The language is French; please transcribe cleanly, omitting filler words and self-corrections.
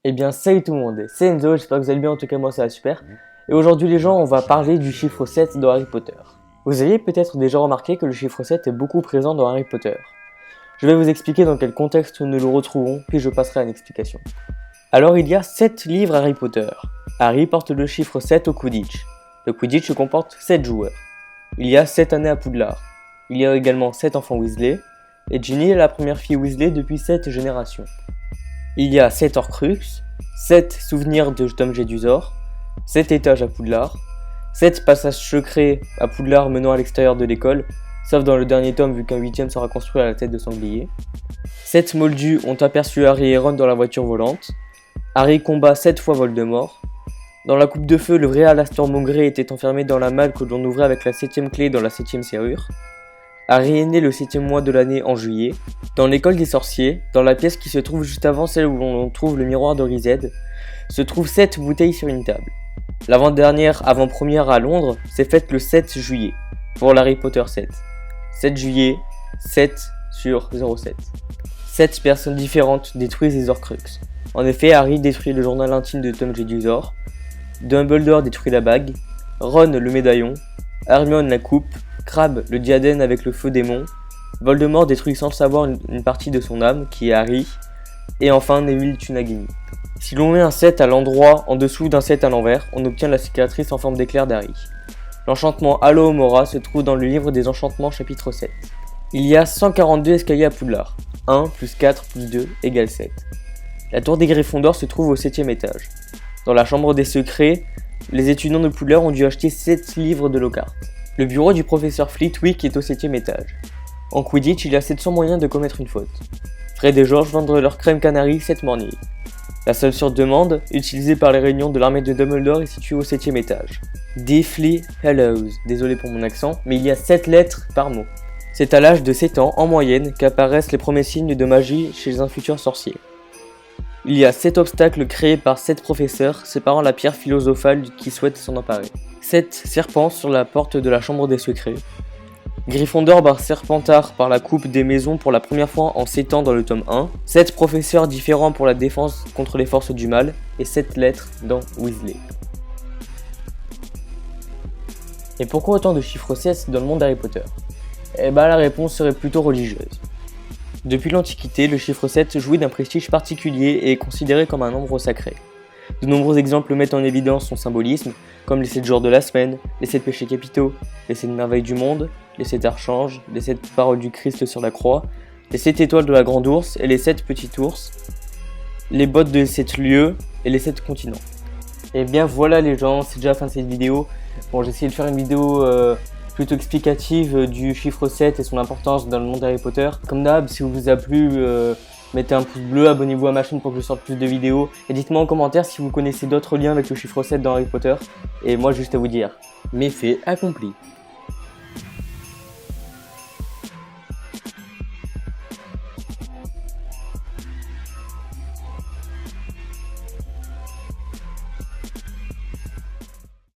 Eh bien salut tout le monde, c'est Enzo, j'espère que vous allez bien, en tout cas moi ça va super. Et aujourd'hui les gens, on va parler du chiffre 7 dans Harry Potter. Vous avez peut-être déjà remarqué que le chiffre 7 est beaucoup présent dans Harry Potter. Je vais vous expliquer dans quel contexte nous le retrouvons, puis je passerai à une explication. Alors il y a 7 livres Harry Potter. Harry porte le chiffre 7 au Quidditch. Le Quidditch comporte 7 joueurs. Il y a 7 années à Poudlard. Il y a également 7 enfants Weasley, et Ginny est la première fille Weasley depuis 7 générations. Il y a 7 Horcruxes, 7 souvenirs de Tom Jedusor, 7 étages à Poudlard, 7 passages secrets à Poudlard menant à l'extérieur de l'école, sauf dans le dernier tome vu qu'un 8ème sera construit à la tête de sanglier. 7 Moldus ont aperçu Harry et Ron dans la voiture volante. Harry combat 7 fois Voldemort. Dans la coupe de feu, le vrai Alastor Maugrey était enfermé dans la malle que l'on ouvrait avec la 7ème clé dans la 7ème serrure. Harry est né le 7ème mois de l'année en juillet. Dans l'école des sorciers, dans la pièce qui se trouve juste avant celle où l'on trouve le miroir d'Hogsmeade, se trouvent 7 bouteilles sur une table. L'avant-dernière avant-première à Londres s'est faite le 7 juillet, pour l'Harry Potter 7. 7 juillet, 7 sur 07. 7 personnes différentes détruisent les Horcruxes. En effet, Harry détruit le journal intime de Tom Jedusor, Dumbledore détruit la bague, Ron le médaillon, Hermione la coupe, Crabbe le diadème avec le feu démon, Voldemort détruit sans le savoir une partie de son âme, qui est Harry, et enfin Neville tue Nagini. Si l'on met un 7 à l'endroit en dessous d'un 7 à l'envers, on obtient la cicatrice en forme d'éclair d'Harry. L'enchantement Alohomora se trouve dans le livre des enchantements chapitre 7. Il y a 142 escaliers à Poudlard, 1 plus 4 plus 2 égale 7. La tour des Gryffondors se trouve au 7ème étage. Dans la chambre des secrets, les étudiants de Poudlard ont dû acheter 7 livres de Lockhart. Le bureau du professeur Flitwick est au 7ème étage. En Quidditch, il y a 700 moyens de commettre une faute. Fred et George vendent leur crème canary 7 mornings. La seule sur demande, utilisée par les réunions de l'armée de Dumbledore, est située au 7ème étage. Deathly Hallows, désolé pour mon accent, mais il y a 7 lettres par mot. C'est à l'âge de 7 ans, en moyenne, qu'apparaissent les premiers signes de magie chez un futur sorcier. Il y a 7 obstacles créés par 7 professeurs, séparant la pierre philosophale qui souhaite s'en emparer. 7 serpents sur la porte de la chambre des secrets. Gryffondor bat Serpentard par la coupe des maisons pour la première fois en 7 ans dans le tome 1. 7 professeurs différents pour la défense contre les forces du mal. Et 7 lettres dans Weasley. Et pourquoi autant de chiffres 7 dans le monde d'Harry Potter? Eh ben la réponse serait plutôt religieuse. Depuis l'Antiquité, le chiffre 7 jouit d'un prestige particulier et est considéré comme un nombre sacré. De nombreux exemples mettent en évidence son symbolisme, comme les 7 jours de la semaine, les 7 péchés capitaux, les 7 merveilles du monde, les 7 archanges, les 7 paroles du Christ sur la croix, les 7 étoiles de la grande ours et les 7 petits ours, les bottes de 7 lieux et les 7 continents. Et bien voilà les gens, c'est déjà la fin de cette vidéo. Bon, j'ai essayé de faire une vidéo plutôt explicative du chiffre 7 et son importance dans le monde d'Harry Potter. Comme d'hab, si vous a plu, mettez un pouce bleu, abonnez-vous à ma chaîne pour que je sorte plus de vidéos. Et dites-moi en commentaire si vous connaissez d'autres liens avec le chiffre 7 dans Harry Potter. Et moi juste à vous dire, méfait accompli.